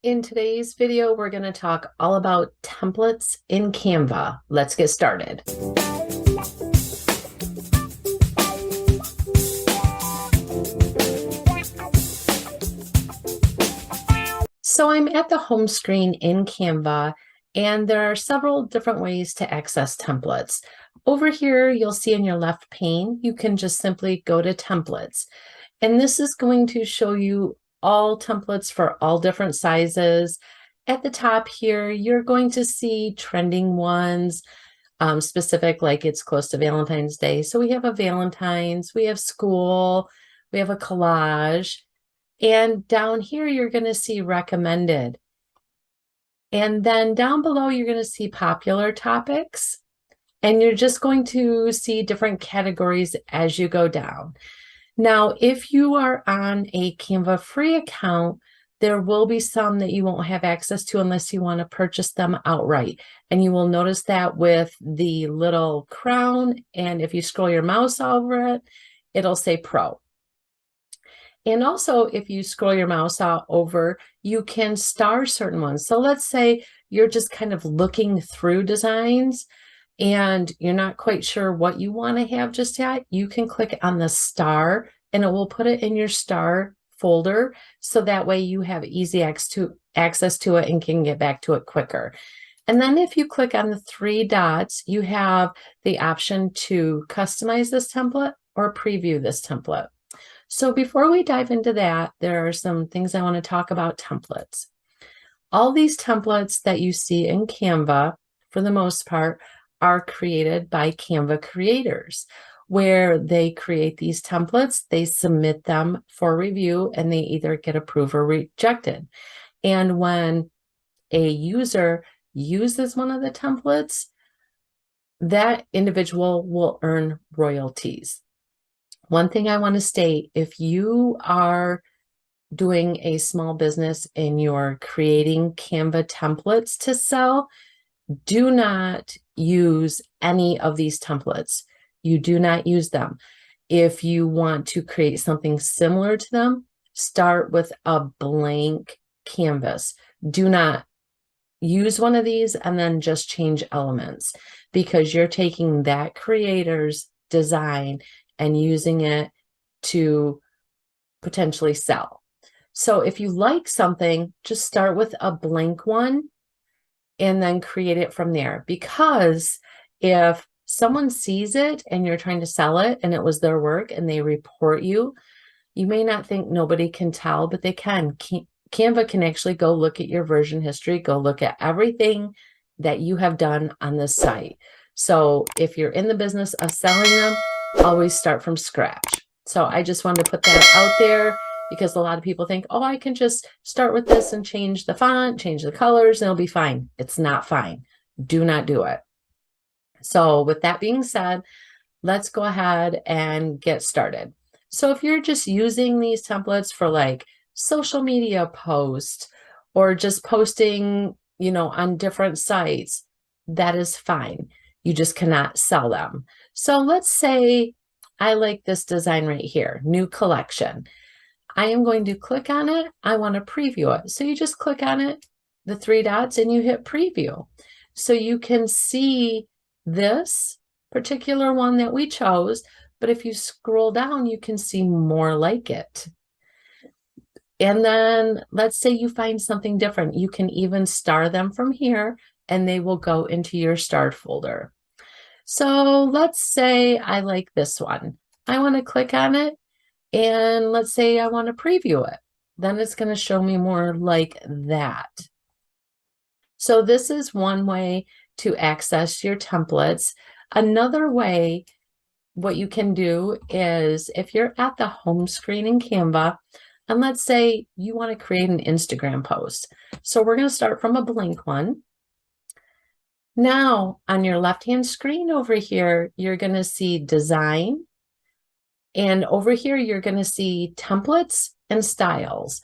In today's video, we're going to talk all about templates in Canva. Let's get started. So I'm at the home screen in Canva, and there are several different ways to access templates. Over here, you'll see in your left pane, you can just simply go to templates. And this is going to show you all templates for all different sizes. At the top here, you're going to see trending ones, specific, like it's close to Valentine's Day. So we have a Valentine's, we have school, we have a collage. And down here, you're going to see recommended. And then down below, you're going to see popular topics. And you're just going to see different categories as you go down. Now, if you are on a Canva free account, there will be some that you won't have access to unless you want to purchase them outright. And you will notice that with the little crown. And if you scroll your mouse over it, it'll say Pro. And also, if you scroll your mouse over, you can star certain ones. So let's say you're just kind of looking through designs and you're not quite sure what you want to have just yet. You can click on the star and it will put it in your star folder. So that way you have easy access to it and can get back to it quicker. And then if you click on the three dots, you have the option to customize this template or preview this template. So before we dive into that, there are some things I want to talk about templates. All these templates that you see in Canva, for the most part, are created by Canva creators, where they create these templates, they submit them for review, and they either get approved or rejected. And when a user uses one of the templates, that individual will earn royalties. One thing I want to state, if you are doing a small business and you're creating Canva templates to sell, do not use any of these templates. You do not use them. If you want to create something similar to them, start with a blank canvas. Do not use one of these and then just change elements, because you're taking that creator's design and using it to potentially sell. So if you like something, just start with a blank one and then create it from there. Because if someone sees it and you're trying to sell it and it was their work and they report you, you may not think nobody can tell, but they can. Canva can actually go look at your version history, go look at everything that you have done on this site. So if you're in the business of selling them, always start from scratch. So I just wanted to put that out there, because a lot of people think, oh, I can just start with this and change the font, change the colors, and it'll be fine. It's not fine. Do not do it. So with that being said, let's go ahead and get started. So if you're just using these templates for like social media posts or just posting, on different sites, that is fine. You just cannot sell them. So let's say I like this design right here, new collection. I am going to click on it. I want to preview it. So you just click on it, the three dots, and you hit preview. So you can see this particular one that we chose, but if you scroll down, you can see more like it. And then let's say you find something different. You can even star them from here and they will go into your starred folder. So let's say I like this one. I want to click on it and let's say I want to preview it. Then it's going to show me more like that. So this is one way to access your templates. Another way, what you can do is if you're at the home screen in Canva, and let's say you want to create an Instagram post. So we're going to start from a blank one. Now on your left-hand screen over here, you're going to see design. And over here, you're going to see templates and styles.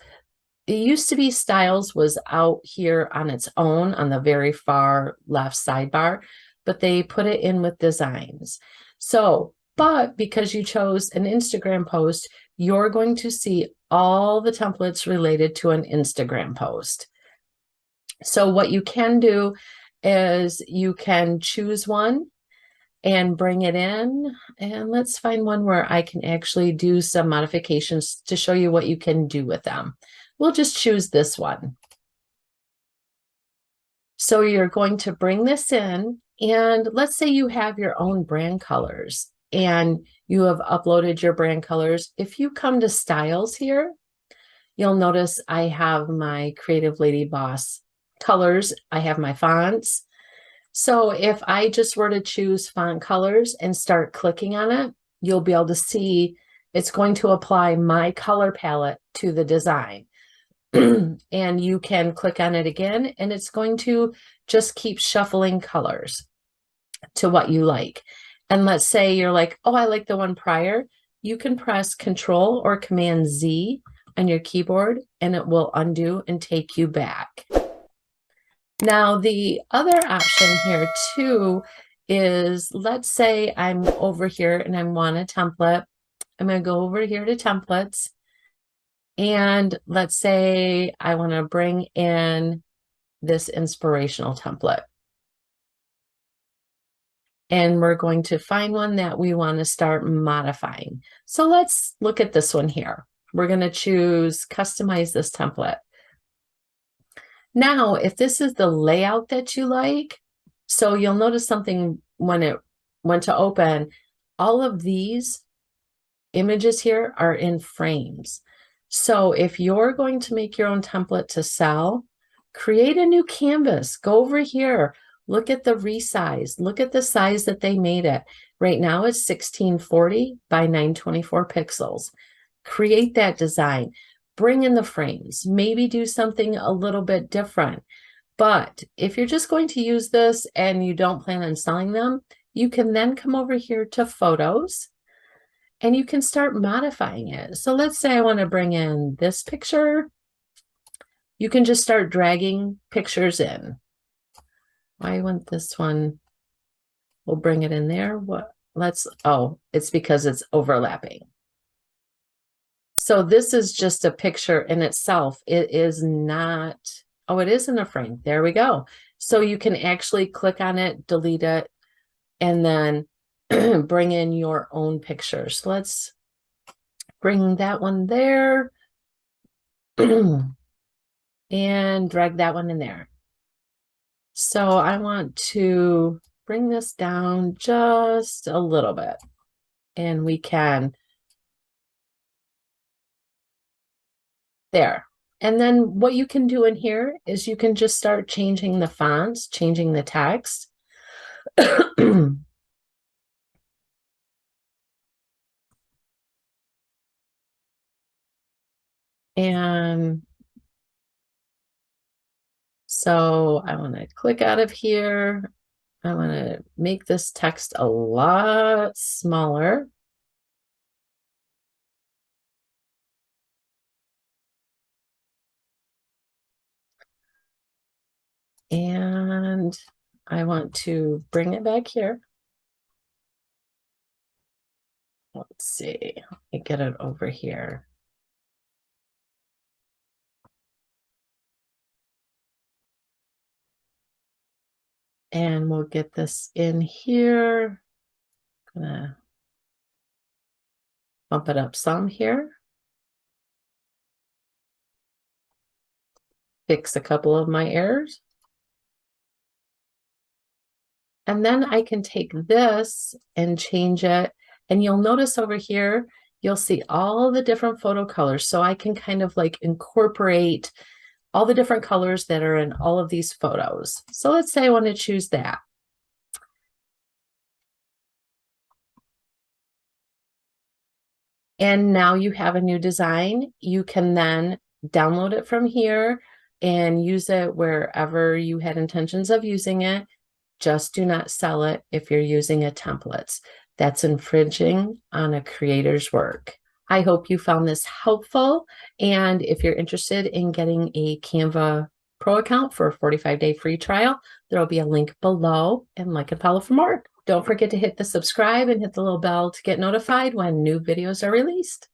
It used to be styles was out here on its own on the very far left sidebar, but they put it in with designs. So, but because you chose an Instagram post, you're going to see all the templates related to an Instagram post. So what you can do is you can choose one and bring it in. And let's find one where I can actually do some modifications to show you what you can do with them. We'll just choose this one. So you're going to bring this in, and let's say you have your own brand colors and you have uploaded your brand colors. If you come to styles here, you'll notice I have my Creative Lady Boss colors. I have my fonts. So if I just were to choose font colors and start clicking on it, you'll be able to see it's going to apply my color palette to the design. And you can click on it again, and it's going to just keep shuffling colors to what you like. And let's say you're like, oh, I like the one prior. You can press Control or Command Z on your keyboard, and it will undo and take you back. Now, the other option here too is, let's say I'm over here and I want a template. I'm going to go over here to templates. And let's say I want to bring in this inspirational template. And we're going to find one that we want to start modifying. So let's look at this one here. We're going to choose customize this template. Now, if this is the layout that you like, so you'll notice something when it went to open, all of these images here are in frames. So if you're going to make your own template to sell, create a new canvas, go over here, look at the resize, look at the size that they made it. Right now it's 1640 by 924 pixels. Create that design, bring in the frames, maybe do something a little bit different. But if you're just going to use this and you don't plan on selling them, you can then come over here to photos, and you can start modifying it. So let's say I want to bring in this picture. You can just start dragging pictures in. I want this one. We'll bring it in there. Oh, it's because it's overlapping. So this is just a picture in itself. It is not, oh, it is in a frame. There we go. So you can actually click on it, delete it, and then bring in your own pictures. Let's bring that one there and drag that one in there. So I want to bring this down just a little bit, and we can, there. And then what you can do in here is you can just start changing the fonts, changing the text. And so I want to click out of here. I want to make this text a lot smaller. And I want to bring it back here. Let's see, let me get it over here. And we'll get this in here. Gonna bump it up some here. Fix a couple of my errors. And then I can take this and change it. And you'll notice over here, you'll see all the different photo colors. So I can kind of like incorporate all the different colors that are in all of these photos. So let's say I want to choose that. And now you have a new design. You can then download it from here and use it wherever you had intentions of using it. Just do not sell it if you're using a template. That's infringing on a creator's work. I hope you found this helpful. And if you're interested in getting a Canva Pro account for a 45-day free trial, there will be a link below, and like and follow for more. Don't forget to hit the subscribe and hit the little bell to get notified when new videos are released.